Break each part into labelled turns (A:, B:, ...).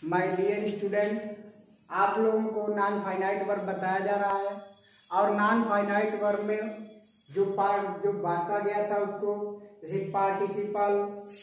A: My dear student, आप लोगों को नॉन फाइनाइट वर्ब बताया जा रहा है और नॉन फाइनाइट वर्ब में जो बांटा गया था उसको जैसे पार्टिसिपल,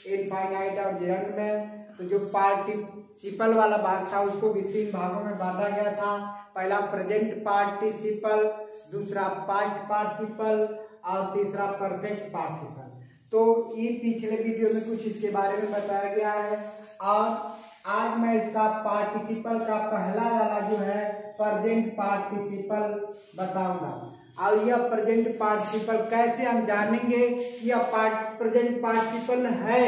A: इनफाइनाइट और जेरंड में, तो जो पार्टिसिपल वाला भाग था उसको भी 3 भागों में बांटा गया था। पहला प्रेजेंट पार्टिसिपल, दूसरा पास्ट पार्टिसिपल और तीसरा परफेक्ट पार्टिसिपल। तो ये पिछले वीडियो में कुछ इसके बारे में बताया गया है और आज मैं इसका पार्टिसिपल का पहला वाला जो है प्रेजेंट पार्टिसिपल बताऊंगा। और यह प्रेजेंट पार्टिसिपल कैसे हम जानेंगे कि यह प्रेजेंट पार्टिसिपल है,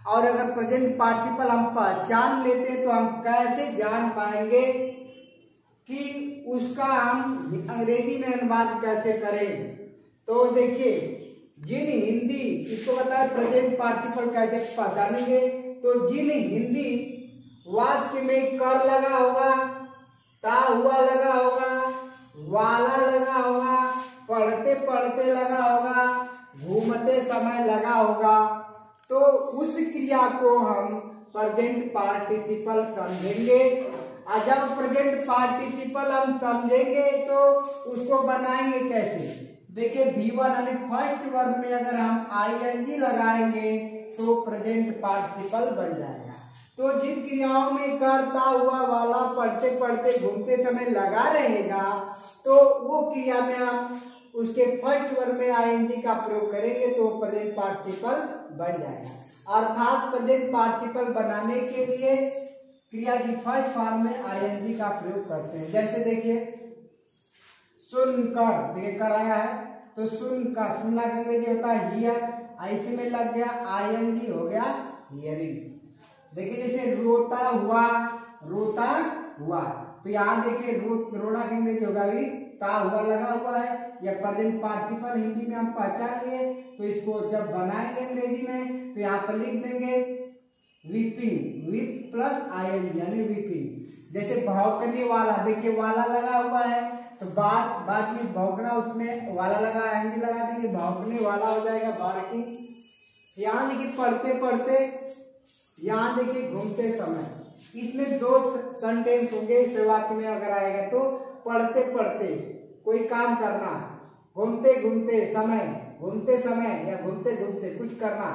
A: और अगर प्रेजेंट पार्टिसिपल हम पहचान लेते हैं तो हम कैसे जान पाएंगे कि उसका हम अंग्रेजी में अनुवाद कैसे करें। तो देखिए, जिन हिंदी इसको बताए प्रेजेंट पार्टिसिपल कैसे पहचानेंगे, तो जिन हिंदी वाक्य में कर लगा होगा, ता हुआ लगा होगा, वाला लगा होगा, पढ़ते पढ़ते लगा होगा, घूमते समय लगा होगा, तो उस क्रिया को हम प्रेजेंट पार्टिसिपल समझेंगे। और जब प्रेजेंट पार्टिसिपल हम समझेंगे तो उसको बनाएंगे कैसे। देखिए V1 यानी फर्स्ट वर्ब में अगर हम ing लगाएंगे तो प्रेजेंट पार्टिसिपल बन जाएगा। तो जिन क्रियाओं में करता हुआ वाला पढ़ते पढ़ते घूमते समय लगा रहेगा तो वो क्रिया में हम उसके फर्स्ट वर्ब में ing का प्रयोग करेंगे तो प्रेजेंट पार्टिसिपल बन जाएगा। अर्थात प्रेजेंट पार्टिसिपल बनाने के लिए क्रिया की फर्स्ट फॉर्म में ing का प्रयोग करते हैं। जैसे देखिए, सुनकर, देखिए कर आया है तो सुनकर, सुनना का अंग्रेजी होता है हियर, इसी में लग गया ing हो गया हियरिंग। देखिए जैसे रोता हुआ, रोता हुआ, तो यहाँ देखिए रोना का अंग्रेजी होगा भी ता हुआ लगा हुआ है। या प्रेजेंट पार्टिसिपल हिंदी में हम पहचान लिए तो इसको जब बनाएंगे अंग्रेजी में तो यहाँ पर लिख देंगे वीपिंग, वीप प्लस ing यानी वीपिंग। जैसे भौंकने वाला, देखिए वाला लगा हुआ है तो बाद में भौंकना, उसमें वाला लगा ing लगा देंगे, भौंकने वाला हो जाएगा बार्किंग। यहाँ देखिए पढ़ते पढ़ते, यहाँ देखिए घूमते समय, इसमें 2 सेंटेंस होंगे इस वाक्य में अगर आएगा तो पढ़ते पढ़ते कोई काम करना, घूमते घूमते समय, घूमते समय या घूमते घूमते कुछ करना।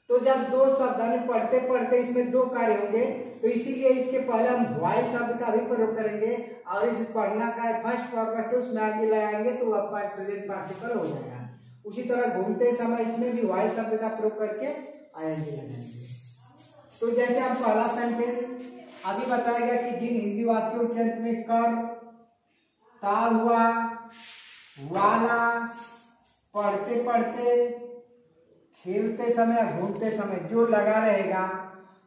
A: तो जब 2 शब्द यानी पढ़ते पढ़ते इसमें 2 कार्य होंगे तो इसीलिए इसके पहले हम व्हाइल शब्द का भी प्रयोग करेंगे और इस पढ़ना का फर्स्ट वर्ब रख के उसमें आगे लगाएंगे तो वह प्रेजेंट पार्टिसिपल हो जाएगा। उसी तरह घूमते समय इसमें भी व्हाइल शब्द का प्रयोग करके ing लगाएंगे। तो जैसे हम पहला सेंटेंस अभी बताया गया कि जिन हिंदी वाक्यों के अंत में कर, ता हुआ, वाला, पढ़ते पढ़ते, खेलते समय, घूमते समय जो लगा रहेगा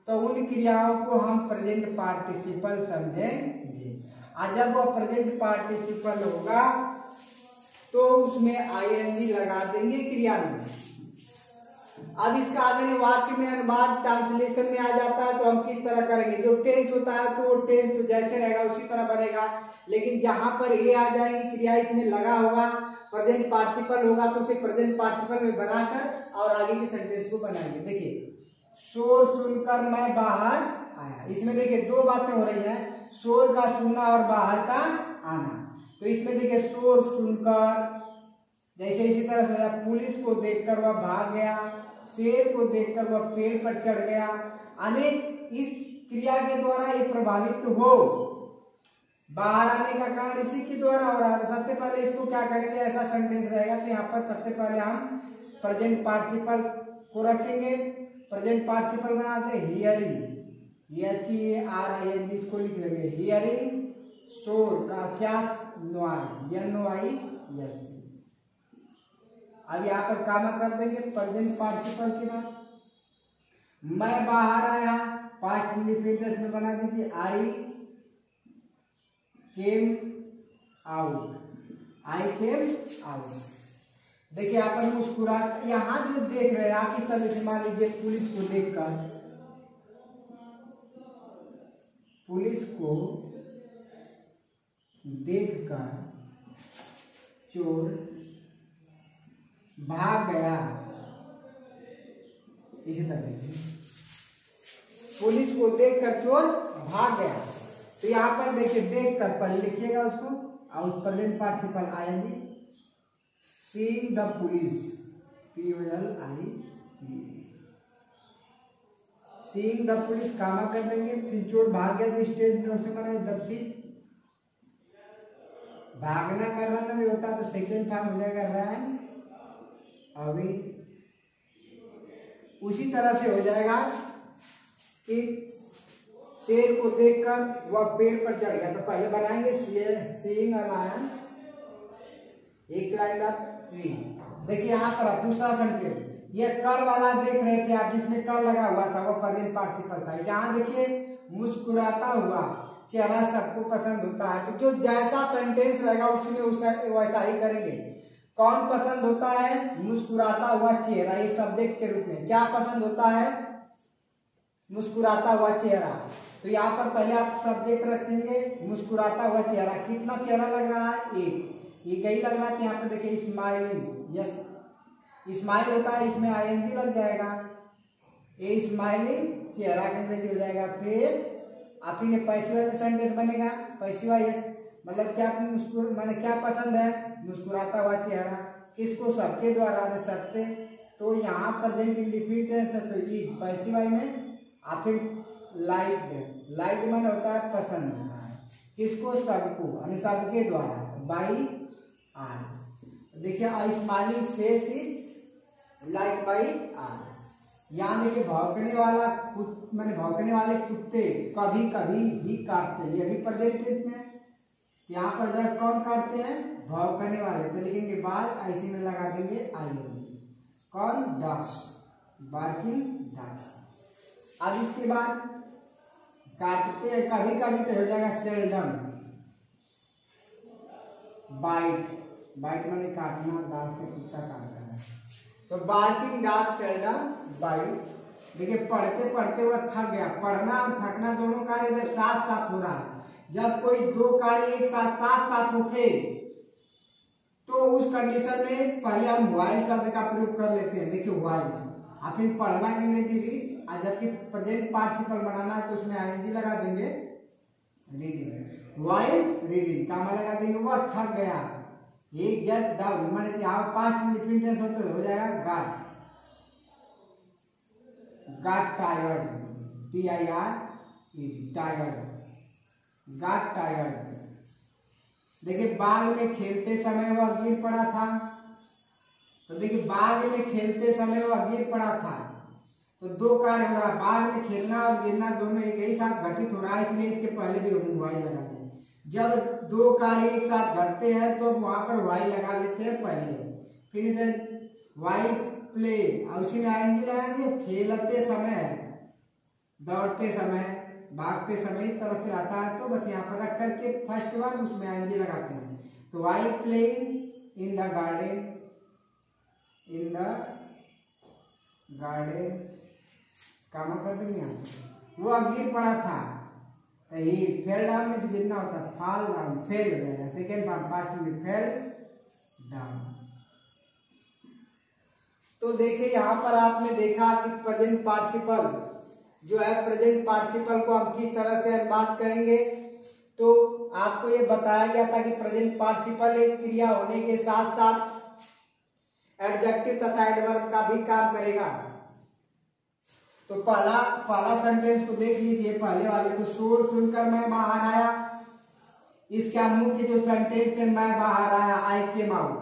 A: तो उन क्रियाओं को हम प्रेजेंट पार्टिसिपल समझेंगे। और जब वो प्रेजेंट पार्टिसिपल होगा तो उसमें ing लगा देंगे क्रिया में। अब इसका आगे वाक्य में अनुवाद ट्रांसलेशन में आ जाता है तो हम किस तरह करेंगे। जो टेंस होता है तो वो टेंस तो जैसे रहेगा उसी तरह बनेगा, लेकिन जहां पर ये आ जाएगी क्रिया इसमें लगा होगा, प्रेजेंट पार्टिसिपल होगा तो उसे प्रेजेंट पार्टिसिपल में बनाकर और आगे के सेंटेंस को बनाएंगे। देखिए, शोर सुनकर मैं बाहर आया, इसमें देखिए 2 बातें हो रही हैं, शोर का सुनना और बाहर का आना। तो इसमें देखिए शोर सुनकर, जैसे इसी तरह से पुलिस को देखकर वह भाग गया, शेर को देखकर वह पेड़ पर चढ़ गया। अनेक इस क्रिया के द्वारा ये प्रभावित हो, बाहर आने का कारण इसी के द्वारा हो रहा है। सबसे पहले इसको क्या करेंगे, ऐसा सेंटेंस रहेगा कि यहाँ पर सबसे पहले हम प्रेजेंट पार्टिसिपल को रखेंगे। प्रेजेंट पार्टिसिपल बनाते हियरिंग, HERING, इसको लिख लेंगे हियरिंग, शोर का क्या नोआई, NOI। अब यहाँ पर काम कर देंगे प्रेजेंट पार्टिसिपल के बाद मैं बाहर आया, पास्ट इंडिफिनिट में बना दीजिए आई केम आउट, आई केम आउट। देखिए यहाँ पर मुस्कुरा, यहाँ जो देख रहे हैं आप इस तरह से मान लीजिए पुलिस को देखकर, पुलिस को देखकर चोर भाग गया, इसी तरह पुलिस को देखकर चोर भाग गया। तो यहाँ पर देखिए देखकर पढ़ लिखिएगा उसको, और उस प्रेजेंट पार्टिसिपल आएंगे seeing the police, POLI, seeing the police comma कर देंगे, फिर चोर भाग गया तो स्टेज में से बना दफ्ती, भागना करना भी होता तो सेकेंड फॉर्म हो जाएगा रैन अवे। उसी तरह से हो जाएगा कि शेर को देखकर वह पेड़ पर चढ़ गया। तो पहले बनाएंगे सीइंग अ लायन, एक लाइन ऑफ ट्री। देखिए यहाँ पर दूसरा सेंटेंस, ये कर वाला देख रहे थे आप, जिसमें कर लगा हुआ था वो प्रेजेंट पार्टिसिपल था। यहाँ देखिए मुस्कुराता हुआ चेहरा सबको पसंद होता है, तो जो जैसा सेंटेंस रहेगा उसमें वैसा ही करेंगे। कौन पसंद होता है? मुस्कुराता हुआ चेहरा, ये सब्जेक्ट के रूप में क्या पसंद होता है? मुस्कुराता हुआ चेहरा। तो यहाँ पर पहले आप सब्जेक्ट रखेंगे मुस्कुराता हुआ चेहरा। कितना चेहरा लग रहा है? एक। ये कहीं लग रहा है, यहाँ पर देखिए स्माइलिंग, यस स्माइल होता है, इसमें ING लग जाएगा, ये स्माइलिंग चेहरा के अंग्रेजी हो जाएगा। फिर आप ही ने पैसिव सेंटेंस बनेगा, पैसिव मतलब क्या मैंने क्या पसंद है? मुस्कुराता हुआ चेहरा। किसको? सबके द्वारा, सबसे। तो यहाँ प्रेजेंट इंडेफिनिट टेंस है, तो ये पैसिव में आप लाइक मन होता है पसंद होता है, किसको? सबको, यानी सबके द्वारा, बाई आर। देखिए smiling face is like by all. यहाँ देखिए भौंकने वाला मैंने भौंकने वाले कुत्ते कभी कभी ही काटते हैं, ये भी प्रेजेंट टेंस में। यहाँ पर जरा कौन काटते हैं? भौंकने वाले। तो लिखेंगे बार, ऐसे में लगा देंगे ION। कौन? Dogs, barking dogs. अब इसके बाद काटते हैं कभी कभी, तो हो जाएगा सेल्डम। बाइट, बाइट मैंने काटना, दांत से कुत्ता काटता है, तो बार्किंग डॉग सेल्डम बाइट। देखिए पढ़ते पढ़ते वह थक गया। पढ़ना और थकना दोनों कार्य जब साथ साथ हो रहा है, जब कोई दो कार्य एक साथ साथ उठे, तो उस कंडीशन में पहले हम वाइल शब्द का प्रयोग कर लेते हैं। देखिए वाइल, और फिर पढ़ना के अंग्रेजी रीड, और जबकि प्रेजेंट पार्टिसिपल बनाना है तो उसमें ING लगा देंगे रीडिंग। वाइल रीडिंग कामा लगा देंगे, वह थक गया। ये गेट डाउन माने यहाँ पास्ट इंडेफिनिट टेंस होता है, हो जाएगा got, got tired, TIRED, tired, got tired. देखिए बाग में खेलते समय वह गिर पड़ा था, तो देखिए बाग में खेलते समय वह गिर पड़ा था, तो दो कार्य हो रहा है, बाग में खेलना और गिरना दोनों एक ही साथ घटित हो रहा है, इसलिए इसके पहले भी हम वाई लगा दें। जब दो कार्य एक साथ घटते हैं तो वहां पर वाई लगा लेते हैं पहले। फिर इधर वाई प्ले, और उसी में ING लगाएंगे खेलते समय, दौड़ते समय, भागते समय, इस तरह से आता है, तो बस यहाँ पर रख करके फर्स्ट बार उसमें ING लगाते हैं। तो why playing in the garden, in the garden comma कर देंगे। वो गिर पड़ा था, तो ही फेल डाउन में से गिरना होता है, फॉल डाउन, फेल हो जाएगा। सेकेंड फॉर्म पास्ट में फेल डाउन। तो देखिए यहाँ पर आपने देखा कि प्रेजेंट पार्टिसिपल जो है, प्रेजेंट पार्टिसिपल को हम किस तरह से अनुवाद करेंगे। तो आपको ये बताया गया था कि प्रेजेंट पार्टिसिपल एक क्रिया होने के साथ साथ एडजेक्टिव तथा एडवर्ब का भी काम करेगा। तो पहला सेंटेंस को देख लीजिए, पहले वाले को, शोर सुनकर मैं बाहर आया। इसका मुख्य जो सेंटेंस है, मैं बाहर आया, आई केम आउट।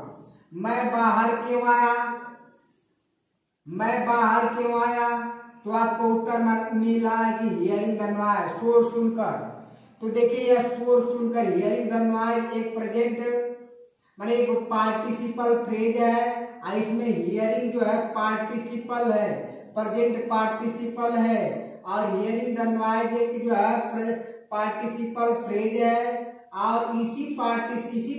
A: मैं बाहर क्यों आया? मैं बाहर क्यों आया? तो आपको उत्तर मिला है कि हियरिंग द नॉइज, शोर सुनकर। तो देखिए यह शोर सुनकर, हियरिंग द नॉइज एक प्रेजेंट माने एक पार्टिसिपल फ्रेज है, और इसमें हियरिंग जो है पार्टिसिपल है, प्रेजेंट पार्टिसिपल है, और हियरिंग द नॉइज एक जो है पार्टिसिपल फ्रेज है, और इसी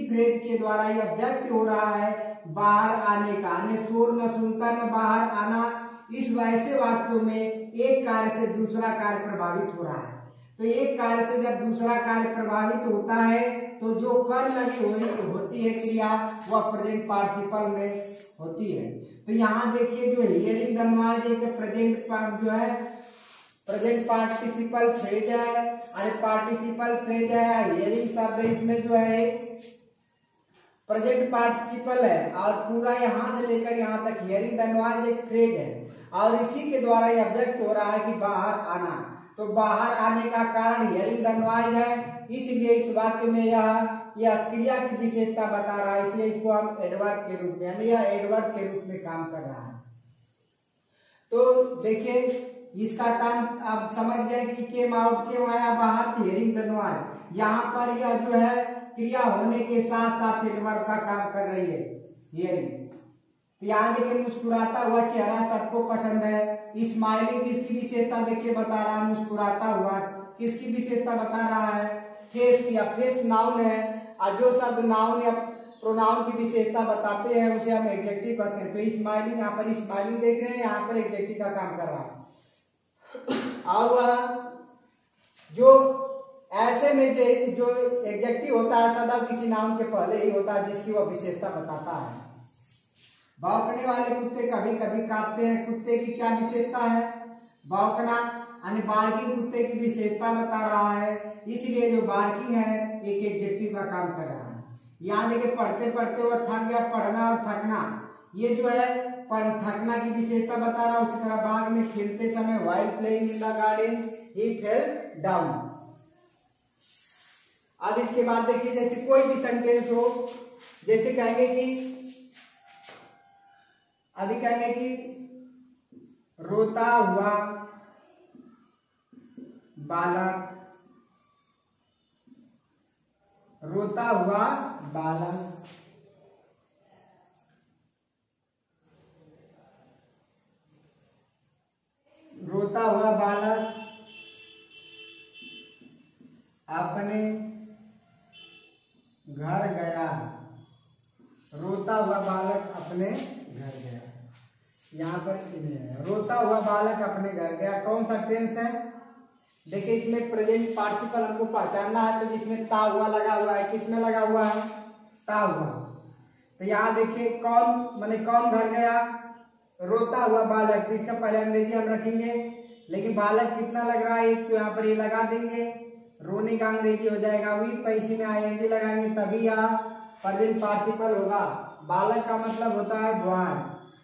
A: फ्रेज के द्वारा यह व्यक्त हो रहा है बाहर आने का, शोर न सुनता न बाहर आना। इस वैसे वाक्यों में एक कार्य से दूसरा कार्य प्रभावित हो रहा है। तो एक कार्य से जब दूसरा कार्य प्रभावित होता है, तो जो कर लगी होती है क्रिया, वह प्रेजेंट पार्टिसिपल में होती है। तो यहाँ देखिए जो हियरिंग द नॉइज एक प्रेजेंट जो है प्रेजेंट पार्टिसिपल फ्रेज है, अरे पार्टिसिपल फ्रेज है, हियरिंग शब्द इसमें जो है प्रेजेंट पार्टिसिपल है और पूरा यहाँ से लेकर यहाँ तक हियरिंग द नॉइज एक फ्रेज है और इसी के द्वारा यह व्यक्त हो रहा है कि बाहर आना। तो बाहर आने का कारण हियरिंग द नॉइज है, इसलिए इस वाक्य में यह क्रिया की विशेषता बता रहा है, इसलिए इसको हम एडवर्ब के रूप में यानी यह एडवर्ब के रूप में काम कर रहा है। तो देखिए इसका काम आप समझ गए कि केम आउट क्यों आया बाहर, हियरिंग द नॉइज। यहाँ पर यह जो है क्रिया होने के साथ साथ एडवर्ब का काम कर रही है हियरिंग। ध्यान देखिए मुस्कुराता हुआ चेहरा सबको पसंद है, स्माइलिंग किसकी विशेषता देखिए बता रहा है, मुस्कुराता हुआ किसकी विशेषता बता रहा है, फेस की। फेस नाउन है और जो शब्द नाउन या प्रोनाउन की विशेषता बताते हैं उसे हम एडजेक्टिव कहते हैं। तो स्माइलिंग, यहाँ पर स्माइलिंग देख रहे हैं, यहाँ पर एडजेक्टिव का काम कर रहा है। और वह जो ऐसे में जो एडजेक्टिव होता है सदा किसी नाउन के पहले ही होता है जिसकी वह विशेषता बताता है। भौंकने वाले कुत्ते कभी कभी काटते हैं, कुत्ते की क्या विशेषता है, भौंकना यानी बार्किंग कुत्ते की विशेषता बता रहा है, इसलिए जो बार्किंग है एक एडजेक्टिव का काम कर रहा है। यहाँ देखिए पढ़ते पढ़ते वह थक गया, पढ़ना और थकना ये जो है थकना की विशेषता बता रहा है। उसी तरह बाग में खेलते समय while playing in the garden he fell down. अब इसके बाद देखिए जैसे कोई भी सेंटेंस हो, जैसे कहेंगे कि अभी कहेंगे कि रोता हुआ बालक, रोता हुआ बालक, रोता हुआ बालक अपने घर गया, रोता हुआ बालक अपने घर गया। यहाँ पर रोता हुआ बालक अपने घर गया कौन सा टेंस है, देखिए इसमें प्रेजेंट पार्टिसिपल हमको पहचानना है, तो जिसमें ता हुआ लगा हुआ है, किसमें लगा हुआ है, ता हुआ। तो यहाँ देखिए कौन माने कौन घर गया, रोता हुआ बालक। तो इसका पहले अंग्रेजी हम रखेंगे, लेकिन बालक कितना लग रहा है एक, तो यहाँ पर ये लगा देंगे, रोने का अंग्रेजी हो जाएगा वी, पैसे में आईएनजी लगाएंगे तभी यहाँ प्रेजेंट पार्टिसिपल होगा। बालक का मतलब होता है बॉय।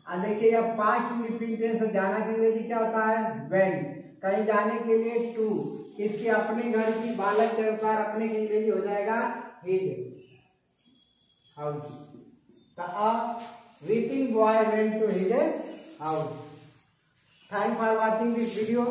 A: और देखिए यह पास्ट रिपीट टेंस, जाना का अंग्रेजी क्या होता है वेन, कहीं जाने के लिए टू, इसके अपने घर की बालक के अनुसार अपने के अंग्रेजी हो जाएगा his house. Weeping boy went to his house. Thank for watching this video.